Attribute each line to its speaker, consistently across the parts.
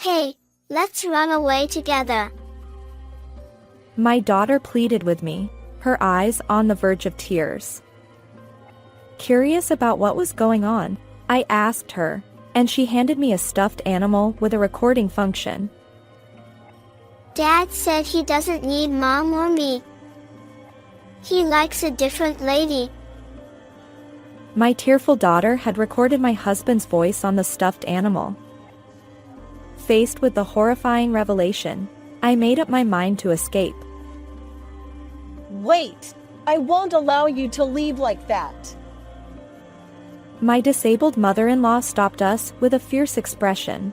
Speaker 1: Hey, let's run away together.
Speaker 2: My daughter pleaded with me, her eyes on the verge of tears. Curious about what was going on, I asked her, and she handed me a stuffed animal with a recording function.
Speaker 1: Dad said he doesn't need mom or me. He likes a different lady.
Speaker 2: My tearful daughter had recorded my husband's voice on the stuffed animal. Faced with the horrifying revelation, I made up my mind to escape.
Speaker 3: Wait! I won't allow you to leave like that.
Speaker 2: My disabled mother-in-law stopped us with a fierce expression.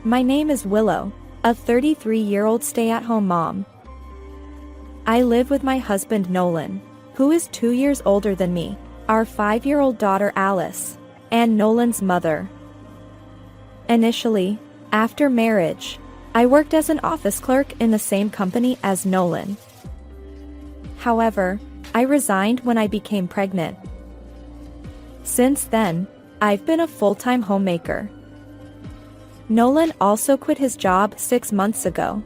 Speaker 2: My name is Willow, a 33-year-old stay-at-home mom. I live with my husband Nolan, who is 2 years older than me, our 5-year-old daughter Alice, and Nolan's mother. Initially, after marriage, I worked as an office clerk in the same company as Nolan. However, I resigned when I became pregnant. Since then, I've been a full-time homemaker. Nolan also quit his job 6 months ago.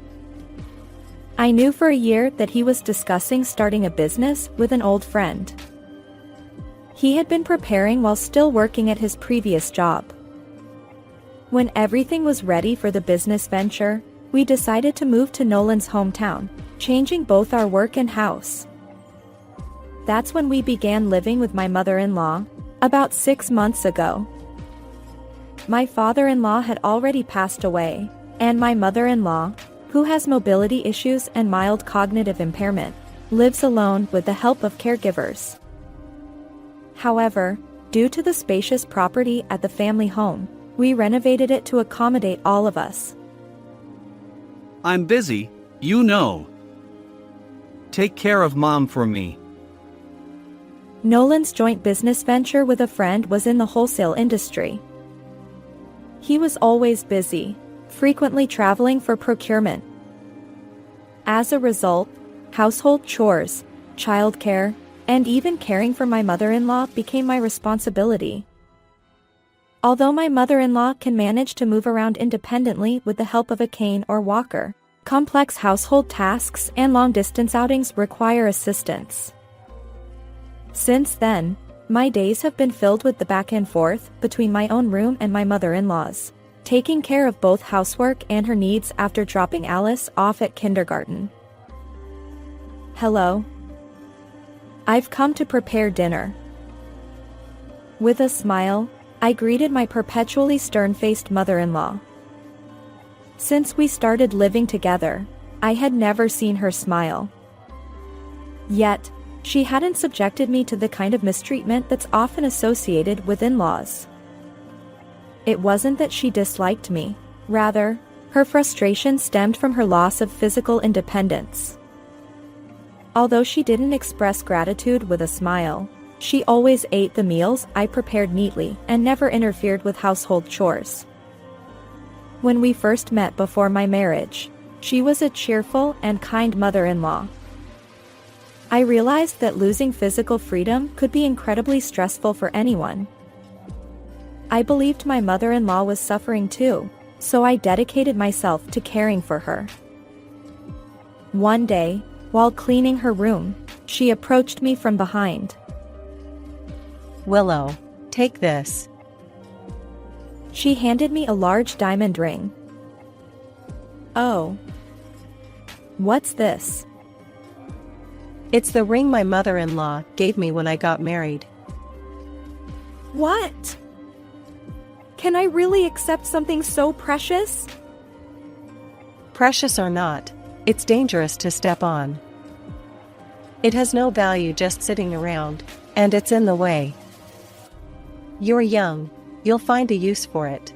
Speaker 2: I knew for a year that he was discussing starting a business with an old friend. He had been preparing while still working at his previous job. When everything was ready for the business venture, we decided to move to Nolan's hometown, changing both our work and house. That's when we began living with my mother-in-law, about 6 months ago. My father-in-law had already passed away, and my mother-in-law, who has mobility issues and mild cognitive impairment, lives alone with the help of caregivers. However, due to the spacious property at the family home, we renovated it to accommodate all of us.
Speaker 4: I'm busy, you know. Take care of mom for me.
Speaker 2: Nolan's joint business venture with a friend was in the wholesale industry. He was always busy, frequently traveling for procurement. As a result, household chores, childcare, and even caring for my mother-in-law became my responsibility. Although my mother-in-law can manage to move around independently with the help of a cane or walker, complex household tasks and long-distance outings require assistance. Since then, my days have been filled with the back and forth between my own room and my mother-in-law's, taking care of both housework and her needs after dropping Alice off at kindergarten. Hello. I've come to prepare dinner. With a smile, I greeted my perpetually stern-faced mother-in-law. Since we started living together, I had never seen her smile. Yet, she hadn't subjected me to the kind of mistreatment that's often associated with in-laws. It wasn't that she disliked me, rather, her frustration stemmed from her loss of physical independence. Although she didn't express gratitude with a smile, she always ate the meals I prepared neatly and never interfered with household chores. When we first met before my marriage, she was a cheerful and kind mother-in-law. I realized that losing physical freedom could be incredibly stressful for anyone. I believed my mother-in-law was suffering too, so I dedicated myself to caring for her. One day, while cleaning her room, she approached me from behind.
Speaker 3: Willow, take this.
Speaker 2: She handed me a large diamond ring. Oh. What's this?
Speaker 3: It's the ring my mother-in-law gave me when I got married.
Speaker 2: What? Can I really accept something so precious?
Speaker 3: Precious or not, it's dangerous to step on. It has no value just sitting around, and it's in the way. You're young, you'll find a use for it.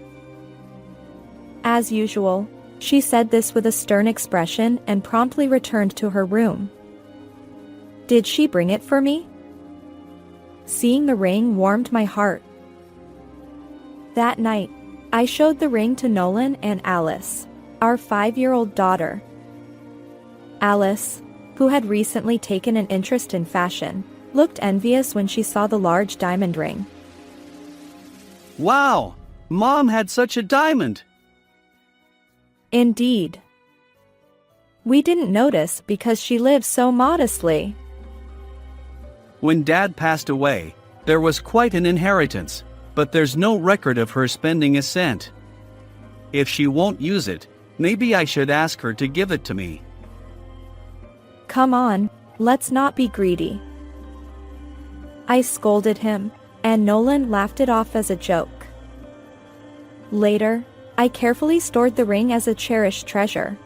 Speaker 2: As usual, she said this with a stern expression and promptly returned to her room. Did she bring it for me? Seeing the ring warmed my heart. That night, I showed the ring to Nolan and Alice, our 5-year-old daughter. Alice, who had recently taken an interest in fashion, looked envious when she saw the large diamond ring.
Speaker 4: Wow! Mom had such a diamond!
Speaker 2: Indeed. We didn't notice because she lives so modestly.
Speaker 4: When Dad passed away, there was quite an inheritance, but there's no record of her spending a cent. If she won't use it, maybe I should ask her to give it to me.
Speaker 2: Come on, let's not be greedy. I scolded him, and Nolan laughed it off as a joke. Later, I carefully stored the ring as a cherished treasure.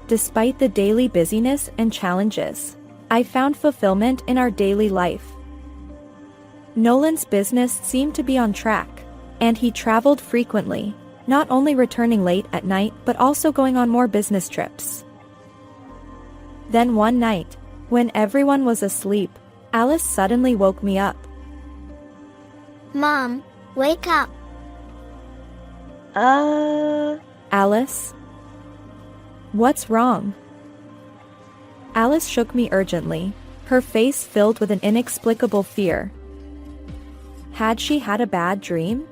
Speaker 2: Despite the daily busyness and challenges, I found fulfillment in our daily life. Nolan's business seemed to be on track, and he traveled frequently, not only returning late at night but also going on more business trips. Then one night, when everyone was asleep, Alice suddenly woke me up.
Speaker 1: Mom, wake up.
Speaker 2: Alice? What's wrong? Alice shook me urgently, her face filled with an inexplicable fear. Had she had a bad dream?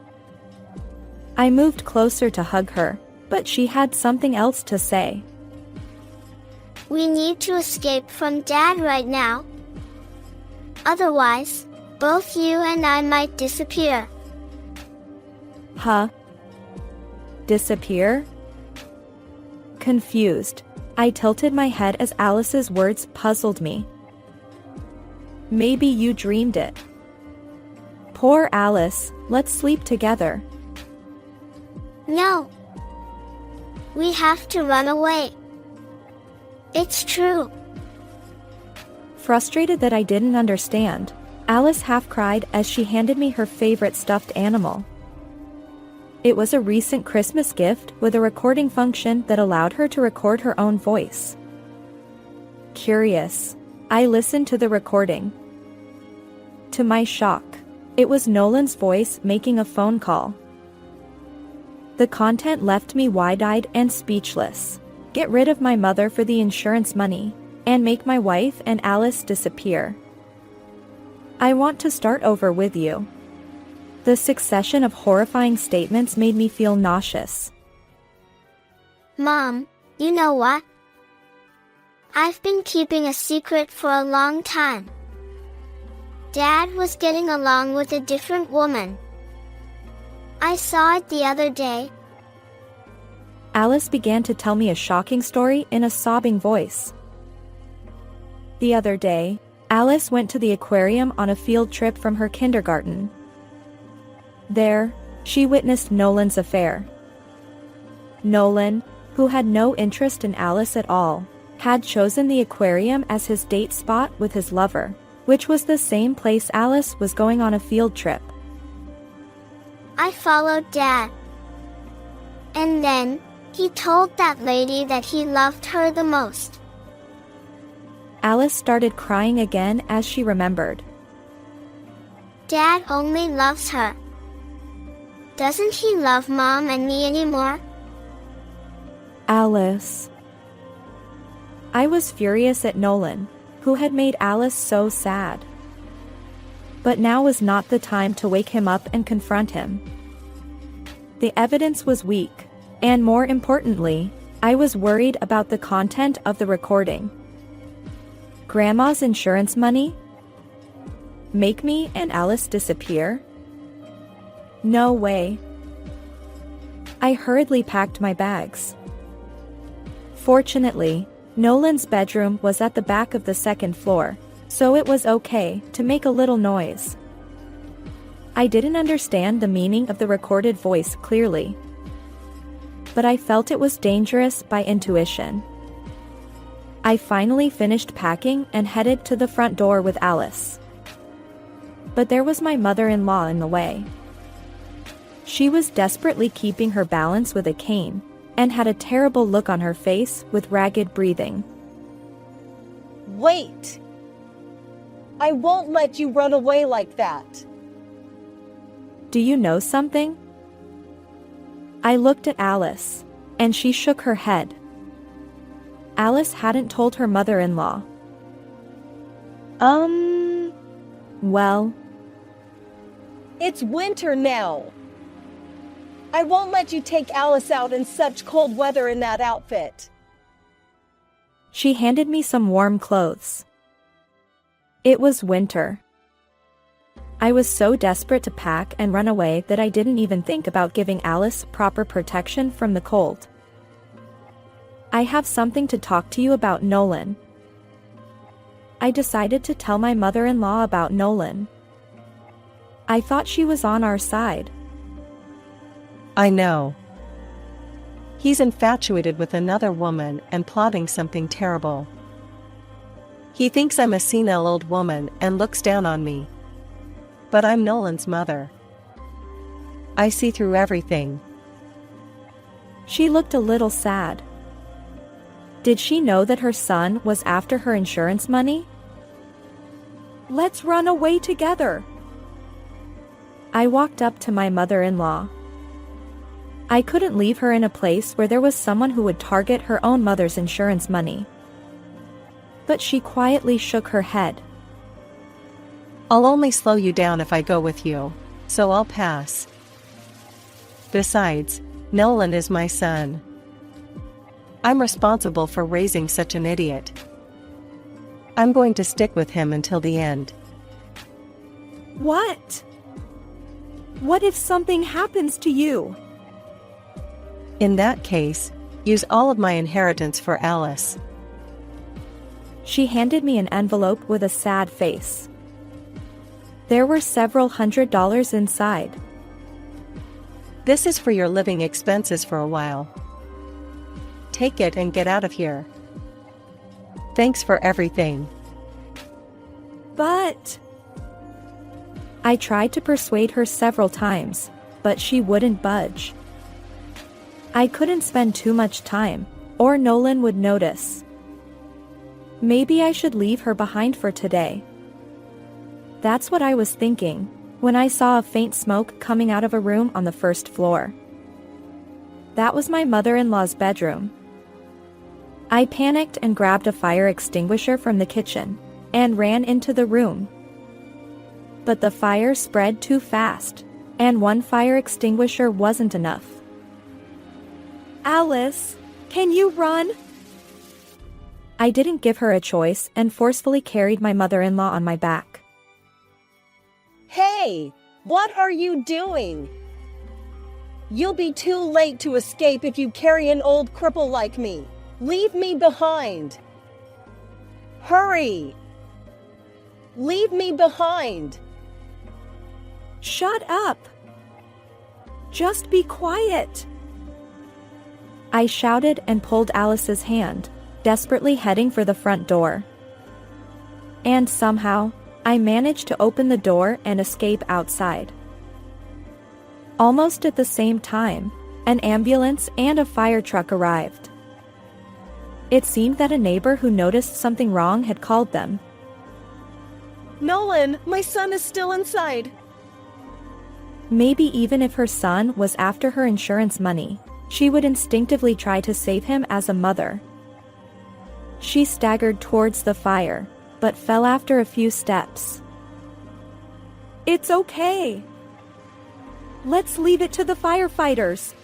Speaker 2: I moved closer to hug her, but she had something else to say.
Speaker 1: We need to escape from Dad right now. Otherwise, both you and I might disappear.
Speaker 2: Huh? Disappear? Confused, I tilted my head as Alice's words puzzled me. Maybe you dreamed it. Poor Alice, let's sleep together.
Speaker 1: No. We have to run away. It's true.
Speaker 2: Frustrated that I didn't understand, Alice half cried as she handed me her favorite stuffed animal. It was a recent Christmas gift with a recording function that allowed her to record her own voice. Curious, I listened to the recording. To my shock, it was Nolan's voice making a phone call. The content left me wide-eyed and speechless. Get rid of my mother for the insurance money, and make my wife and Alice disappear. I want to start over with you. The succession of horrifying statements made me feel nauseous.
Speaker 1: Mom, you know what? I've been keeping a secret for a long time. Dad was getting along with a different woman. I saw it the other day.
Speaker 2: Alice began to tell me a shocking story in a sobbing voice. The other day, Alice went to the aquarium on a field trip from her kindergarten. There, she witnessed Nolan's affair. Nolan, who had no interest in Alice at all, had chosen the aquarium as his date spot with his lover, which was the same place Alice was going on a field trip.
Speaker 1: I followed Dad. And then, he told that lady that he loved her the most.
Speaker 2: Alice started crying again as she remembered.
Speaker 1: Dad only loves her. Doesn't he love Mom and me anymore?
Speaker 2: Alice. I was furious at Nolan, who had made Alice so sad. But now was not the time to wake him up and confront him. The evidence was weak, and more importantly, I was worried about the content of the recording. Grandma's insurance money? Make me and Alice disappear? No way. I hurriedly packed my bags. Fortunately, Nolan's bedroom was at the back of the second floor, so it was okay to make a little noise. I didn't understand the meaning of the recorded voice clearly, but I felt it was dangerous by intuition. I finally finished packing and headed to the front door with Alice. But there was my mother-in-law in the way. She was desperately keeping her balance with a cane, and had a terrible look on her face with ragged breathing.
Speaker 5: Wait! I won't let you run away like that.
Speaker 2: Do you know something? I looked at Alice, and she shook her head. Alice hadn't told her mother-in-law.
Speaker 5: Well,
Speaker 3: It's winter now.
Speaker 5: I won't let you take Alice out in such cold weather in that outfit.
Speaker 2: She handed me some warm clothes. It was winter. I was so desperate to pack and run away that I didn't even think about giving Alice proper protection from the cold. I have something to talk to you about, Nolan. I decided to tell my mother-in-law about Nolan. I thought she was on our side.
Speaker 3: I know. He's infatuated with another woman and plotting something terrible. He thinks I'm a senile old woman and looks down on me. But I'm Nolan's mother. I see through everything.
Speaker 2: She looked a little sad. Did she know that her son was after her insurance money? Let's run away together. I walked up to my mother-in-law. I couldn't leave her in a place where there was someone who would target her own mother's insurance money. But she quietly shook her head.
Speaker 3: I'll only slow you down if I go with you, so I'll pass. Besides, Nolan is my son. I'm responsible for raising such an idiot. I'm going to stick with him until the end.
Speaker 2: What? What if something happens to you?
Speaker 3: In that case, use all of my inheritance for Alice.
Speaker 2: She handed me an envelope with a sad face. There were several $100s inside.
Speaker 3: This is for your living expenses for a while. Take it and get out of here. Thanks for everything.
Speaker 2: But... I tried to persuade her several times, but she wouldn't budge. I couldn't spend too much time, or Nolan would notice. Maybe I should leave her behind for today. That's what I was thinking, when I saw a faint smoke coming out of a room on the first floor. That was my mother-in-law's bedroom. I panicked and grabbed a fire extinguisher from the kitchen, and ran into the room. But the fire spread too fast, and one fire extinguisher wasn't enough. Alice, can you run? I didn't give her a choice and forcefully carried my mother-in-law on my back.
Speaker 5: Hey, what are you doing? You'll be too late to escape if you carry an old cripple like me. Leave me behind. Hurry! Leave me behind.
Speaker 2: Shut up! Just be quiet! I shouted and pulled Alice's hand, desperately heading for the front door. And somehow, I managed to open the door and escape outside. Almost at the same time, an ambulance and a fire truck arrived. It seemed that a neighbor who noticed something wrong had called them.
Speaker 5: Nolan, my son is still inside.
Speaker 2: Maybe even if her son was after her insurance money, she would instinctively try to save him as a mother. She staggered towards the fire, but fell after a few steps. It's okay. Let's leave it to the firefighters.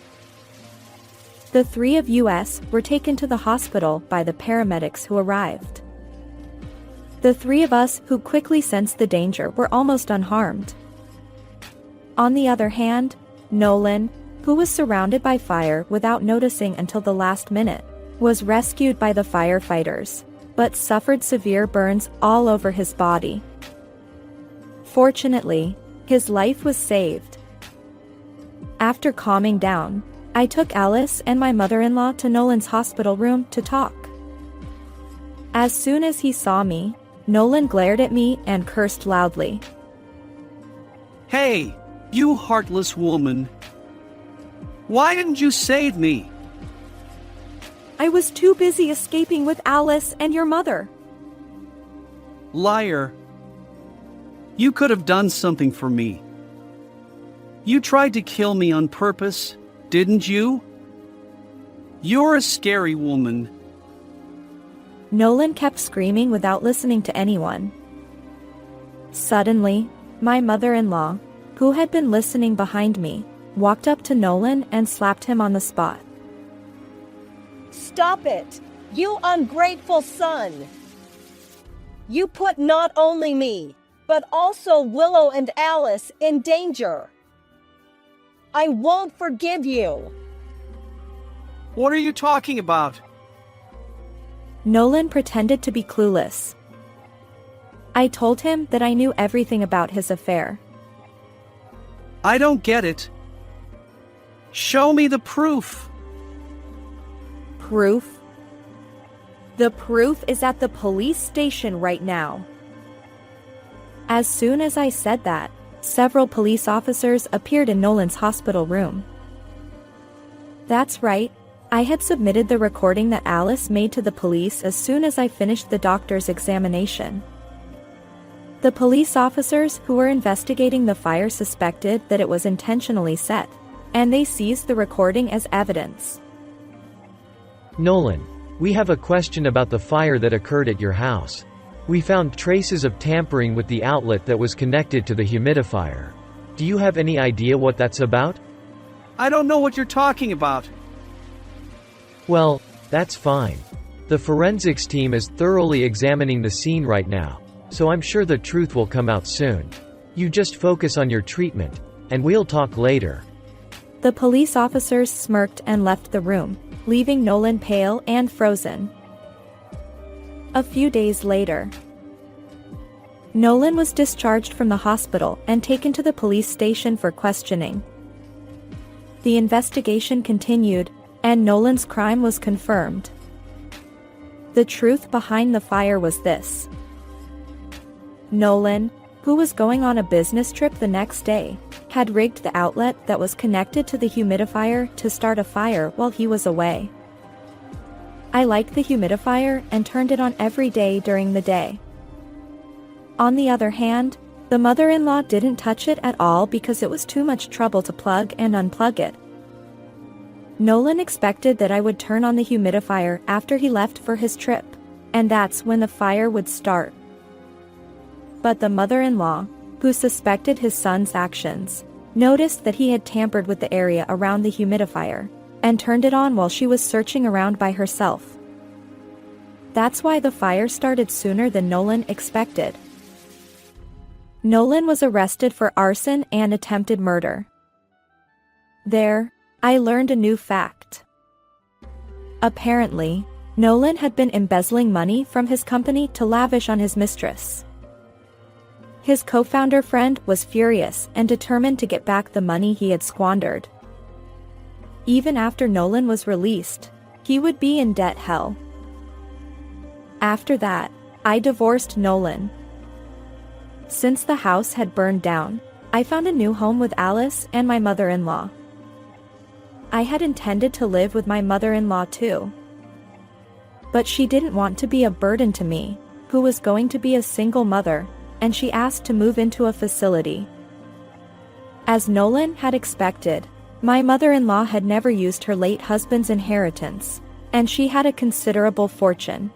Speaker 2: The three of us were taken to the hospital by the paramedics who arrived. The three of us who quickly sensed the danger were almost unharmed. On the other hand, Nolan, who was surrounded by fire without noticing until the last minute, was rescued by the firefighters, but suffered severe burns all over his body. Fortunately, his life was saved. After calming down, I took Alice and my mother-in-law to Nolan's hospital room to talk. As soon as he saw me, Nolan glared at me and cursed loudly.
Speaker 4: Hey, you heartless woman. Why didn't you save me?
Speaker 2: I was too busy escaping with Alice and your mother.
Speaker 4: Liar. You could have done something for me. You tried to kill me on purpose, didn't you? You're a scary woman.
Speaker 2: Nolan kept screaming without listening to anyone. Suddenly, my mother-in-law, who had been listening behind me, walked up to Nolan and slapped him on the spot.
Speaker 5: Stop it, you ungrateful son! You put not only me, but also Willow and Alice in danger. I won't forgive you.
Speaker 4: What are you talking about?
Speaker 2: Nolan pretended to be clueless. I told him that I knew everything about his affair.
Speaker 4: I don't get it. Show me the proof.
Speaker 2: Proof? The proof is at the police station right now. As soon as I said that, several police officers appeared in Nolan's hospital room. That's right, I had submitted the recording that Alice made to the police as soon as I finished the doctor's examination. The police officers who were investigating the fire suspected that it was intentionally set, and they seized the recording as evidence.
Speaker 6: Nolan, we have a question about the fire that occurred at your house. We found traces of tampering with the outlet that was connected to the humidifier. Do you have any idea what that's about?
Speaker 4: I don't know what you're talking about.
Speaker 6: Well, that's fine. The forensics team is thoroughly examining the scene right now, so I'm sure the truth will come out soon. You just focus on your treatment, and we'll talk later.
Speaker 2: The police officers smirked and left the room, leaving Nolan pale and frozen. A few days later, Nolan was discharged from the hospital and taken to the police station for questioning. The investigation continued, and Nolan's crime was confirmed. The truth behind the fire was this. Nolan, who was going on a business trip the next day, had rigged the outlet that was connected to the humidifier to start a fire while he was away. I liked the humidifier and turned it on every day during the day. On the other hand, the mother-in-law didn't touch it at all because it was too much trouble to plug and unplug it. Nolan expected that I would turn on the humidifier after he left for his trip, and that's when the fire would start. But the mother-in-law, who suspected his son's actions, noticed that he had tampered with the area around the humidifier, and turned it on while she was searching around by herself. That's why the fire started sooner than Nolan expected. Nolan was arrested for arson and attempted murder. There, I learned a new fact. Apparently, Nolan had been embezzling money from his company to lavish on his mistress. His co-founder friend was furious and determined to get back the money he had squandered. Even after Nolan was released, he would be in debt hell. After that, I divorced Nolan. Since the house had burned down, I found a new home with Alice and my mother-in-law. I had intended to live with my mother-in-law too. But she didn't want to be a burden to me, who was going to be a single mother, and she asked to move into a facility. As Nolan had expected, my mother-in-law had never used her late husband's inheritance, and she had a considerable fortune.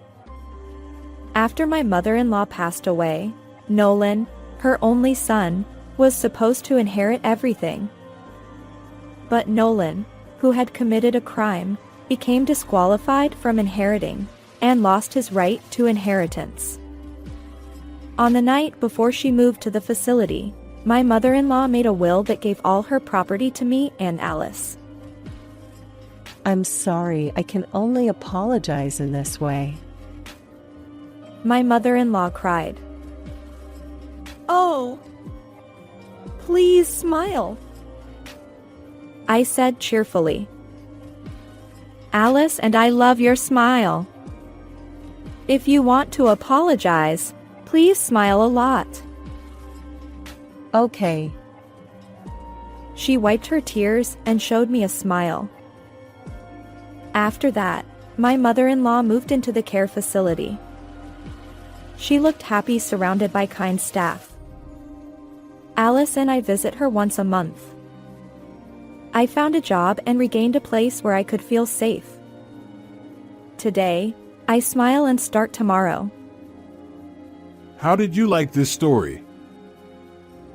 Speaker 2: After my mother-in-law passed away, Nolan, her only son, was supposed to inherit everything. But Nolan, who had committed a crime, became disqualified from inheriting, and lost his right to inheritance. On the night before she moved to the facility, my mother-in-law made a will that gave all her property to me and Alice.
Speaker 3: I'm sorry, I can only apologize in this way.
Speaker 2: My mother-in-law cried. Oh, please smile, I said cheerfully. Alice and I love your smile. If you want to apologize, please smile a lot.
Speaker 3: Okay.
Speaker 2: She wiped her tears and showed me a smile. After that, my mother-in-law moved into the care facility. She looked happy surrounded by kind staff. Alice and I visit her once a month. I found a job and regained a place where I could feel safe. Today, I smile and start tomorrow.
Speaker 7: How did you like this story?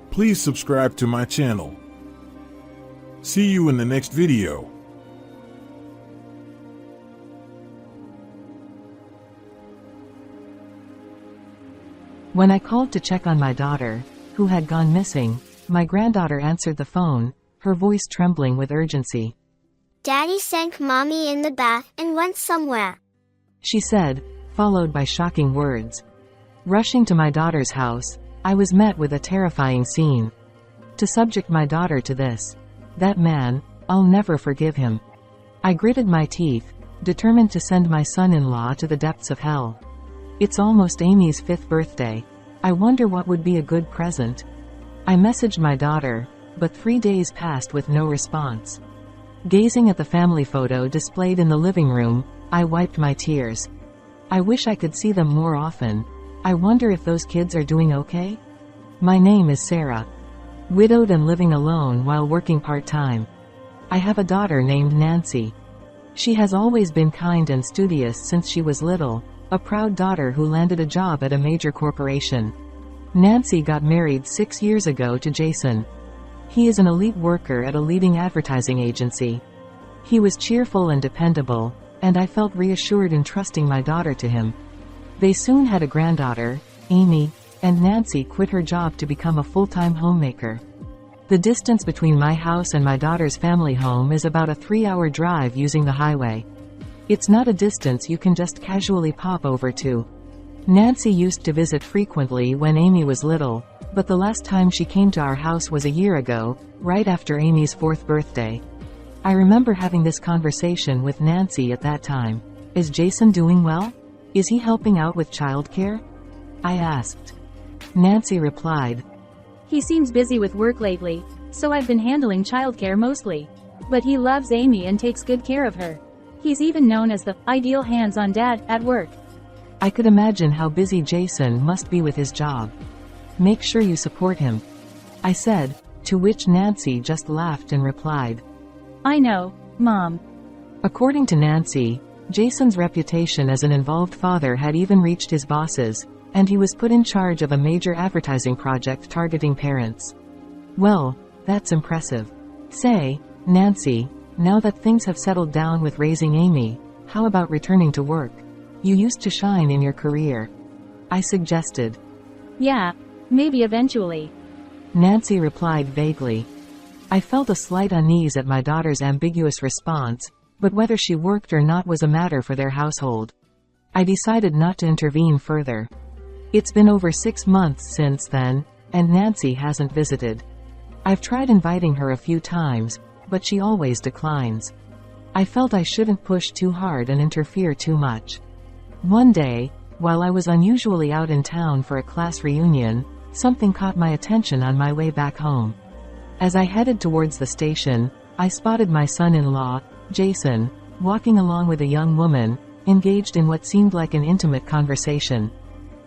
Speaker 7: Please subscribe to my channel. See you in the next video.
Speaker 3: When I called to check on my daughter, who had gone missing, my granddaughter answered the phone, her voice trembling with urgency.
Speaker 1: Daddy sank mommy in the bath and went somewhere,
Speaker 3: She said, followed by shocking words. Rushing to my daughter's house, I was met with a terrifying scene. To subject my daughter to this, that man, I'll never forgive him. I gritted my teeth, determined to send my son-in-law to the depths of hell. It's almost Amy's 5th birthday. I wonder what would be a good present. I messaged my daughter, but 3 days passed with no response. Gazing at the family photo displayed in the living room, I wiped my tears. I wish I could see them more often. I wonder if those kids are doing okay? My name is Sarah. Widowed and living alone while working part-time. I have a daughter named Nancy. She has always been kind and studious since she was little, a proud daughter who landed a job at a major corporation. Nancy got married 6 years ago to Jason. He is an elite worker at a leading advertising agency. He was cheerful and dependable, and I felt reassured in trusting my daughter to him. They soon had a granddaughter, Amy, and Nancy quit her job to become a full-time homemaker. The distance between my house and my daughter's family home is about a 3-hour drive using the highway. It's not a distance you can just casually pop over to. Nancy used to visit frequently when Amy was little, but the last time she came to our house was a year ago, right after Amy's 4th birthday. I remember having this conversation with Nancy at that time. Is Jason doing well? Is he helping out with childcare? I asked. Nancy replied,
Speaker 8: He seems busy with work lately, so I've been handling childcare mostly. But he loves Amy and takes good care of her. He's even known as the ideal hands-on dad at work.
Speaker 3: I could imagine how busy Jason must be with his job. Make sure you support him, I said, to which Nancy just laughed and replied,
Speaker 8: I know, Mom.
Speaker 3: According to Nancy, Jason's reputation as an involved father had even reached his bosses, and he was put in charge of a major advertising project targeting parents. Well, that's impressive. Say, Nancy, now that things have settled down with raising Amy, how about returning to work? You used to shine in your career, I suggested.
Speaker 8: Yeah, maybe eventually.
Speaker 3: Nancy replied vaguely. I felt a slight unease at my daughter's ambiguous response, but whether she worked or not was a matter for their household. I decided not to intervene further. It's been over 6 months since then, and Nancy hasn't visited. I've tried inviting her a few times, but she always declines. I felt I shouldn't push too hard and interfere too much. One day, while I was unusually out in town for a class reunion, something caught my attention on my way back home. As I headed towards the station, I spotted my son-in-law, Jason, walking along with a young woman, engaged in what seemed like an intimate conversation.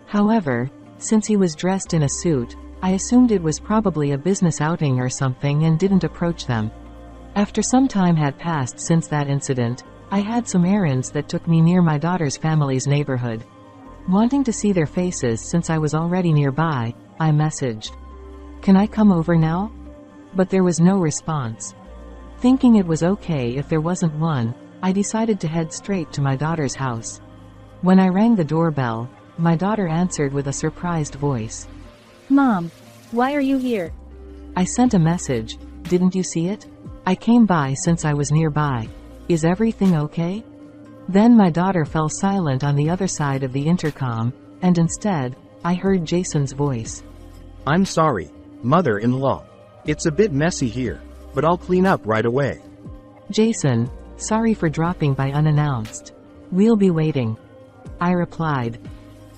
Speaker 3: However, since he was dressed in a suit, I assumed it was probably a business outing or something and didn't approach them. After some time had passed since that incident, I had some errands that took me near my daughter's family's neighborhood. Wanting to see their faces since I was already nearby, I messaged, "Can I come over now?" But there was no response. Thinking it was okay if there wasn't one, I decided to head straight to my daughter's house. When I rang the doorbell, my daughter answered with a surprised voice.
Speaker 8: Mom, why are you here?
Speaker 3: I sent a message, didn't you see it? I came by since I was nearby. Is everything okay? Then my daughter fell silent on the other side of the intercom, and instead, I heard Jason's voice.
Speaker 9: I'm sorry, mother-in-law. It's a bit messy here, but I'll clean up right away.
Speaker 3: Jason, sorry for dropping by unannounced. We'll be waiting, I replied.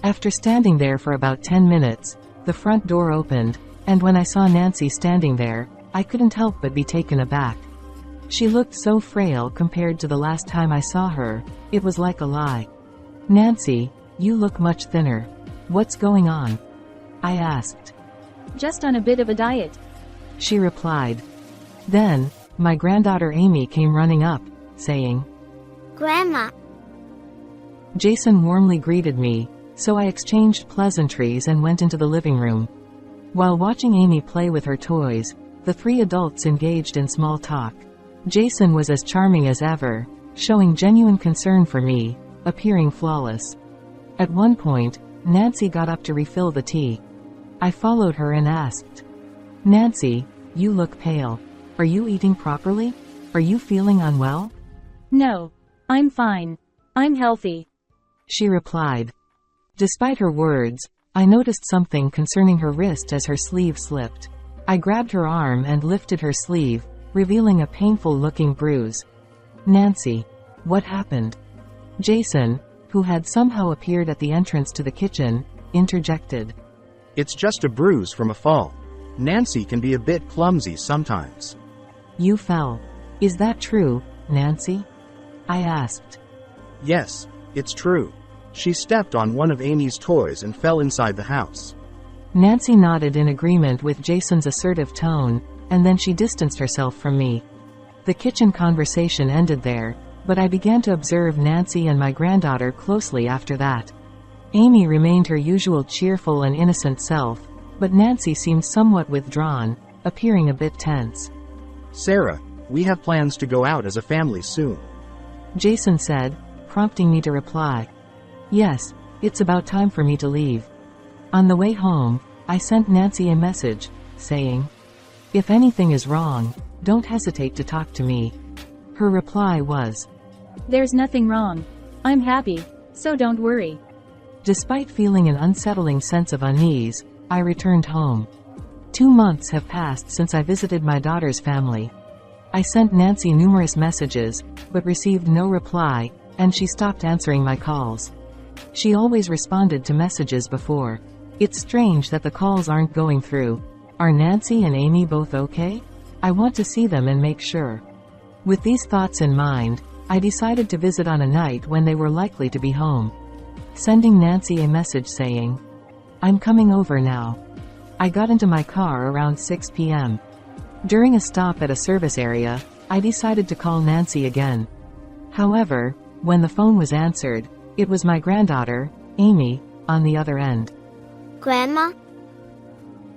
Speaker 3: After standing there for about 10 minutes, the front door opened, and when I saw Nancy standing there, I couldn't help but be taken aback. She looked so frail compared to the last time I saw her, it was like a lie. Nancy, you look much thinner. What's going on? I asked.
Speaker 8: Just on a bit of a diet.
Speaker 3: She replied. Then, my granddaughter Amy came running up, saying,
Speaker 1: Grandma.
Speaker 3: Jason warmly greeted me, so I exchanged pleasantries and went into the living room. While watching Amy play with her toys,
Speaker 10: The three adults engaged in small talk. Jason was as charming as ever, showing genuine concern for me, appearing flawless. At one point, Nancy got up to refill the tea. I followed her and asked, "Nancy, you look pale. Are you eating properly? Are you feeling unwell?"
Speaker 8: No. I'm fine. I'm healthy.
Speaker 10: She replied. Despite her words, I noticed something concerning her wrist as her sleeve slipped. I grabbed her arm and lifted her sleeve, revealing a painful-looking bruise. "Nancy, what happened?" Jason, who had somehow appeared at the entrance to the kitchen, interjected.
Speaker 9: It's just a bruise from a fall. Nancy can be a bit clumsy sometimes.
Speaker 10: "You fell. Is that true, Nancy?" I asked.
Speaker 9: Yes, it's true. She stepped on one of Amy's toys and fell inside the house.
Speaker 10: Nancy nodded in agreement with Jason's assertive tone, and then she distanced herself from me. The kitchen conversation ended there, but I began to observe Nancy and my granddaughter closely after that. Amy remained her usual cheerful and innocent self, but Nancy seemed somewhat withdrawn, appearing a bit tense.
Speaker 9: Sarah, we have plans to go out as a family soon.
Speaker 10: Jason said, prompting me to reply. Yes, it's about time for me to leave. On the way home, I sent Nancy a message, saying, "If anything is wrong, don't hesitate to talk to me." Her reply was,
Speaker 8: There's nothing wrong. I'm happy, so don't worry.
Speaker 10: Despite feeling an unsettling sense of unease, I returned home. 2 months have passed since I visited my daughter's family. I sent Nancy numerous messages, but received no reply, and she stopped answering my calls. She always responded to messages before. It's strange that the calls aren't going through. Are Nancy and Amy both okay? I want to see them and make sure. With these thoughts in mind, I decided to visit on a night when they were likely to be home. Sending Nancy a message saying, "I'm coming over now." I got into my car around 6 p.m. During a stop at a service area, I decided to call Nancy again. However, when the phone was answered, it was my granddaughter, Amy, on the other end.
Speaker 1: Grandma?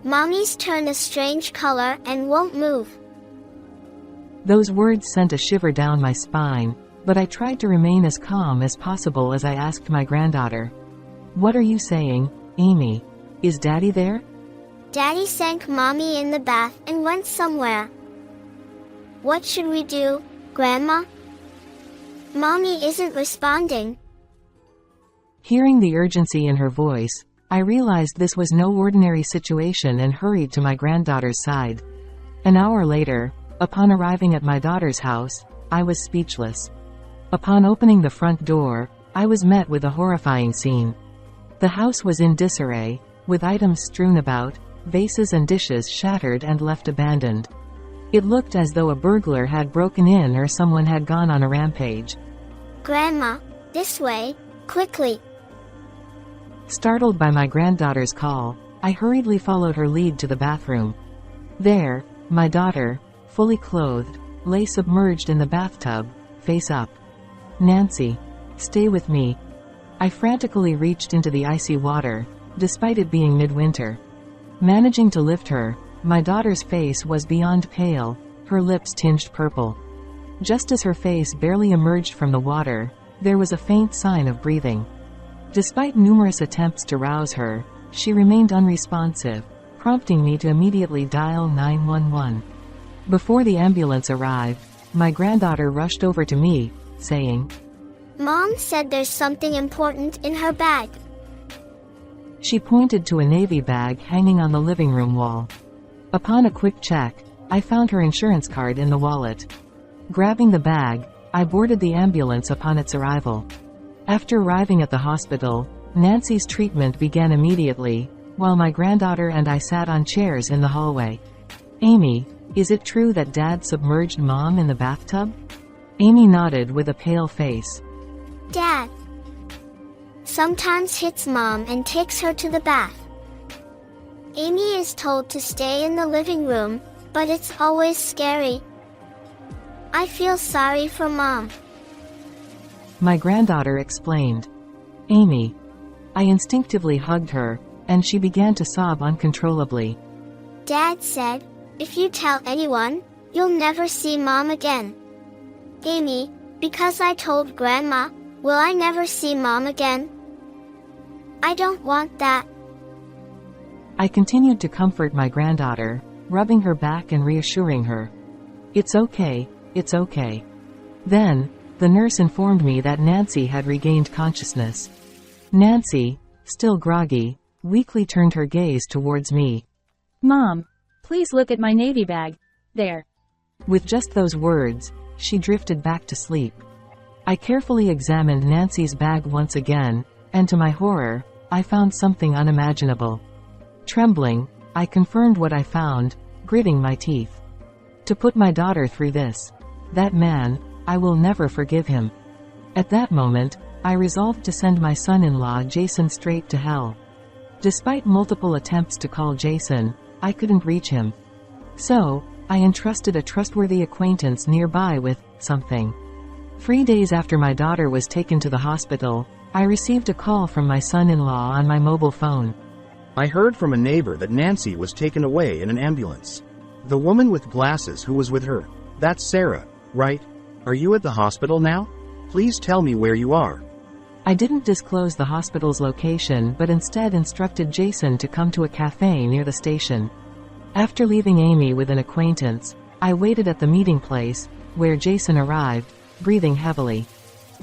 Speaker 1: Mommy's turned a strange color and won't move.
Speaker 10: Those words sent a shiver down my spine, but I tried to remain as calm as possible as I asked my granddaughter, "What are you saying, Amy? Is Daddy there?"
Speaker 1: Daddy sank Mommy in the bath and went somewhere. What should we do, Grandma? Mommy isn't responding.
Speaker 10: Hearing the urgency in her voice, I realized this was no ordinary situation and hurried to my granddaughter's side. An hour later, upon arriving at my daughter's house, I was speechless. Upon opening the front door, I was met with a horrifying scene. The house was in disarray, with items strewn about, vases and dishes shattered and left abandoned. It looked as though a burglar had broken in or someone had gone on a rampage.
Speaker 1: Grandma, this way, quickly.
Speaker 10: Startled by my granddaughter's call, I hurriedly followed her lead to the bathroom. There, my daughter, fully clothed, lay submerged in the bathtub, face up. "Nancy, stay with me." I frantically reached into the icy water, despite it being midwinter. Managing to lift her, my daughter's face was beyond pale, her lips tinged purple. Just as her face barely emerged from the water, there was a faint sign of breathing. Despite numerous attempts to rouse her, she remained unresponsive, prompting me to immediately dial 911. Before the ambulance arrived, my granddaughter rushed over to me, saying,
Speaker 1: Mom said there's something important in her bag.
Speaker 10: She pointed to a navy bag hanging on the living room wall. Upon a quick check, I found her insurance card in the wallet. Grabbing the bag, I boarded the ambulance upon its arrival. After arriving at the hospital, Nancy's treatment began immediately, while my granddaughter and I sat on chairs in the hallway. "Amy, is it true that Dad submerged Mom in the bathtub?" Amy nodded with a pale face.
Speaker 1: Dad sometimes hits Mom and takes her to the bath. Amy is told to stay in the living room, but it's always scary. I feel sorry for Mom.
Speaker 10: My granddaughter explained. "Amy." I instinctively hugged her, and she began to sob uncontrollably.
Speaker 1: Dad said, If you tell anyone, you'll never see Mom again. Amy, because I told Grandma, will I never see Mom again? I don't want that.
Speaker 10: I continued to comfort my granddaughter, rubbing her back and reassuring her. It's okay, it's okay. Then, the nurse informed me that Nancy had regained consciousness. Nancy, still groggy, weakly turned her gaze towards me.
Speaker 8: Mom, please look at my navy bag. There.
Speaker 10: With just those words, she drifted back to sleep. I carefully examined Nancy's bag once again, and to my horror, I found something unimaginable. Trembling, I confirmed what I found, gritting my teeth. To put my daughter through this. That man, I will never forgive him. At that moment, I resolved to send my son-in-law Jason straight to hell. Despite multiple attempts to call Jason, I couldn't reach him. So, I entrusted a trustworthy acquaintance nearby with something. 3 days after my daughter was taken to the hospital, I received a call from my son-in-law on my mobile phone.
Speaker 9: I heard from a neighbor that Nancy was taken away in an ambulance. The woman with glasses who was with her, that's Sarah, right? Are you at the hospital now? Please tell me where you are.
Speaker 10: I didn't disclose the hospital's location but instead instructed Jason to come to a cafe near the station. After leaving Amy with an acquaintance, I waited at the meeting place, where Jason arrived, breathing heavily.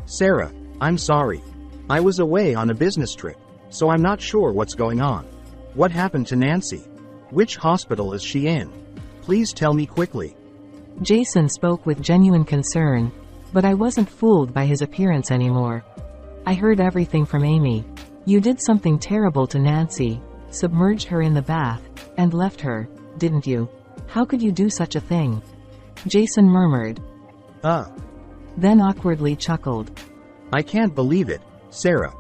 Speaker 9: Sarah, I'm sorry. I was away on a business trip, so I'm not sure what's going on. What happened to Nancy? Which hospital is she in? Please tell me quickly.
Speaker 10: Jason spoke with genuine concern, but I wasn't fooled by his appearance anymore. I heard everything from Amy. You did something terrible to Nancy, submerged her in the bath, and left her, didn't you? How could you do such a thing? Jason murmured. Then awkwardly chuckled.
Speaker 9: I can't believe it, Sarah.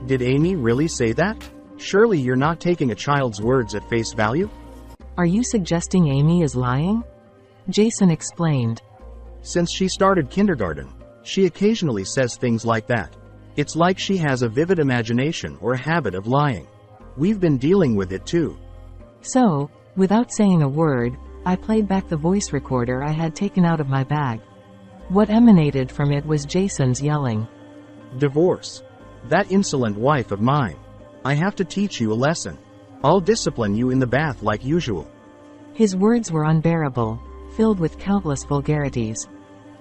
Speaker 9: Did Amy really say that? Surely you're not taking a child's words at face value?
Speaker 10: Are you suggesting Amy is lying? Jason explained.
Speaker 9: Since she started kindergarten, she occasionally says things like that. It's like she has a vivid imagination or a habit of lying. We've been dealing with it too.
Speaker 10: So, without saying a word, I played back the voice recorder I had taken out of my bag. What emanated from it was Jason's yelling.
Speaker 9: Divorce. That insolent wife of mine. I have to teach you a lesson. I'll discipline you in the bath like usual.
Speaker 10: His words were unbearable, filled with countless vulgarities.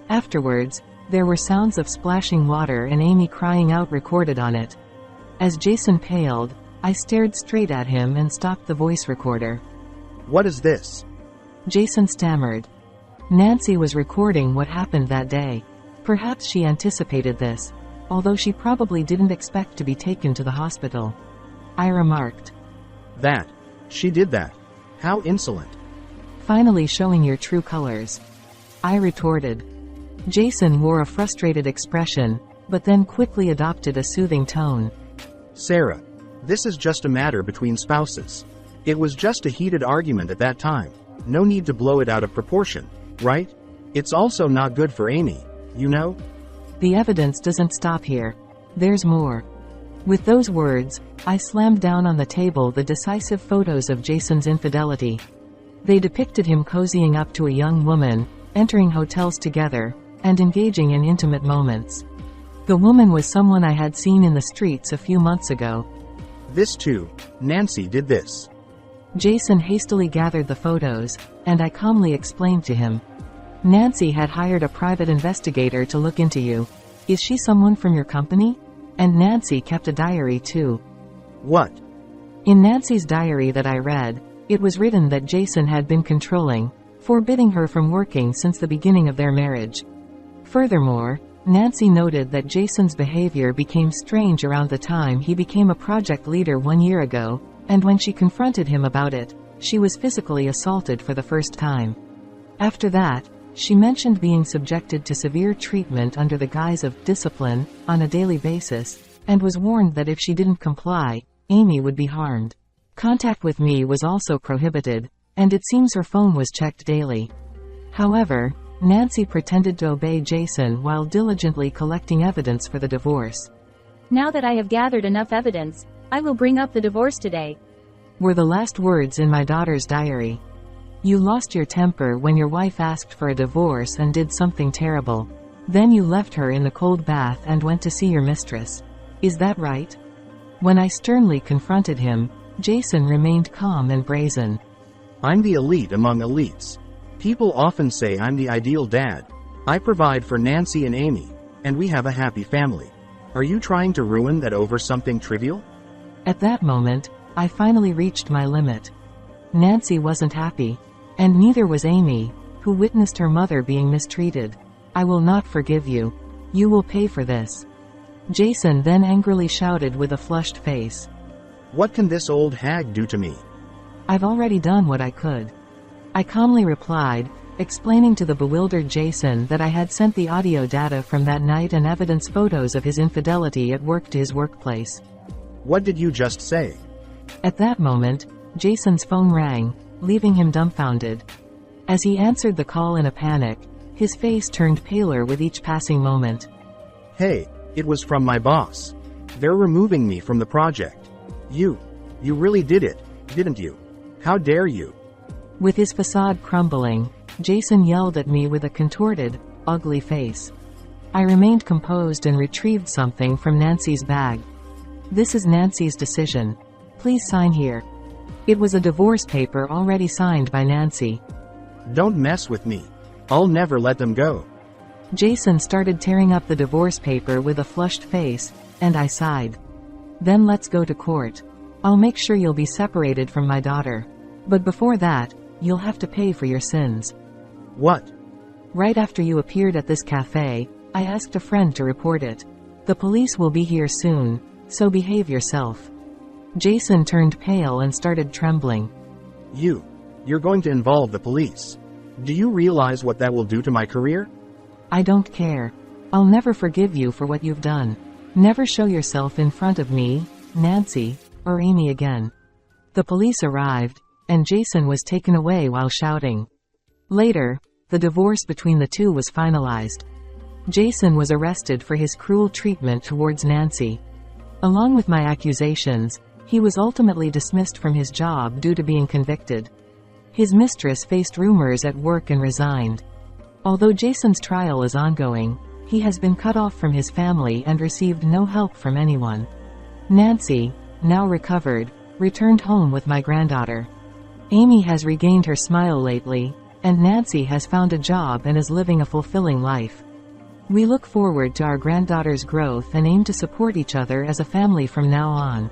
Speaker 10: Afterwards, there were sounds of splashing water and Amy crying out recorded on it. As Jason paled, I stared straight at him and stopped the voice recorder.
Speaker 9: What is this?
Speaker 10: Jason stammered. Nancy was recording what happened that day. Perhaps she anticipated this, although she probably didn't expect to be taken to the hospital. I remarked.
Speaker 9: She did that. How insolent.
Speaker 10: Finally showing your true colors. I retorted. Jason wore a frustrated expression, but then quickly adopted a soothing tone.
Speaker 9: Sarah, this is just a matter between spouses. It was just a heated argument at that time. No need to blow it out of proportion, right? It's also not good for Amy, you know?
Speaker 10: The evidence doesn't stop here. There's more. With those words, I slammed down on the table the decisive photos of Jason's infidelity. They depicted him cozying up to a young woman, entering hotels together, and engaging in intimate moments. The woman was someone I had seen in the streets a few months ago.
Speaker 9: This too, Nancy did this.
Speaker 10: Jason hastily gathered the photos, and I calmly explained to him. Nancy had hired a private investigator to look into you. Is she someone from your company? And Nancy kept a diary too.
Speaker 9: What?
Speaker 10: In Nancy's diary that I read, it was written that Jason had been controlling, forbidding her from working since the beginning of their marriage. Furthermore, Nancy noted that Jason's behavior became strange around the time he became a project leader 1 year ago, and when she confronted him about it, she was physically assaulted for the first time. After that, she mentioned being subjected to severe treatment under the guise of discipline on a daily basis, and was warned that if she didn't comply, Amy would be harmed. Contact with me was also prohibited, and it seems her phone was checked daily. However, Nancy pretended to obey Jason while diligently collecting evidence for the divorce.
Speaker 8: Now that I have gathered enough evidence, I will bring up the divorce today.
Speaker 10: Were the last words in my daughter's diary. You lost your temper when your wife asked for a divorce and did something terrible. Then you left her in the cold bath and went to see your mistress. Is that right? When I sternly confronted him, Jason remained calm and brazen.
Speaker 9: I'm the elite among elites. People often say I'm the ideal dad. I provide for Nancy and Amy, and we have a happy family. Are you trying to ruin that over something trivial?
Speaker 10: At that moment, I finally reached my limit. Nancy wasn't happy. And neither was Amy, who witnessed her mother being mistreated. I will not forgive you. You will pay for this. Jason then angrily shouted with a flushed face.
Speaker 9: What can this old hag do to me?
Speaker 10: I've already done what I could. I calmly replied, explaining to the bewildered Jason that I had sent the audio data from that night and evidence photos of his infidelity at work to his workplace.
Speaker 9: What did you just say?
Speaker 10: At that moment, Jason's phone rang, leaving him dumbfounded. As he answered the call in a panic, his face turned paler with each passing moment.
Speaker 9: Hey, it was from my boss. They're removing me from the project. You really did it, didn't you? How dare you?
Speaker 10: With his facade crumbling, Jason yelled at me with a contorted, ugly face. I remained composed and retrieved something from Nancy's bag. This is Nancy's decision. Please sign here. It was a divorce paper already signed by Nancy.
Speaker 9: Don't mess with me. I'll never let them go.
Speaker 10: Jason started tearing up the divorce paper with a flushed face, and I sighed. Then let's go to court. I'll make sure you'll be separated from my daughter. But before that, you'll have to pay for your sins.
Speaker 9: What?
Speaker 10: Right after you appeared at this cafe, I asked a friend to report it. The police will be here soon, so behave yourself. Jason turned pale and started trembling.
Speaker 9: You're going to involve the police. Do you realize what that will do to my career?
Speaker 10: I don't care. I'll never forgive you for what you've done. Never show yourself in front of me, Nancy, or Amy again. The police arrived, and Jason was taken away while shouting. Later, the divorce between the two was finalized. Jason was arrested for his cruel treatment towards Nancy. Along with my accusations, he was ultimately dismissed from his job due to being convicted. His mistress faced rumors at work and resigned. Although Jason's trial is ongoing, he has been cut off from his family and received no help from anyone. Nancy, now recovered, returned home with my granddaughter. Amy has regained her smile lately, and Nancy has found a job and is living a fulfilling life. We look forward to our granddaughter's growth and aim to support each other as a family from now on.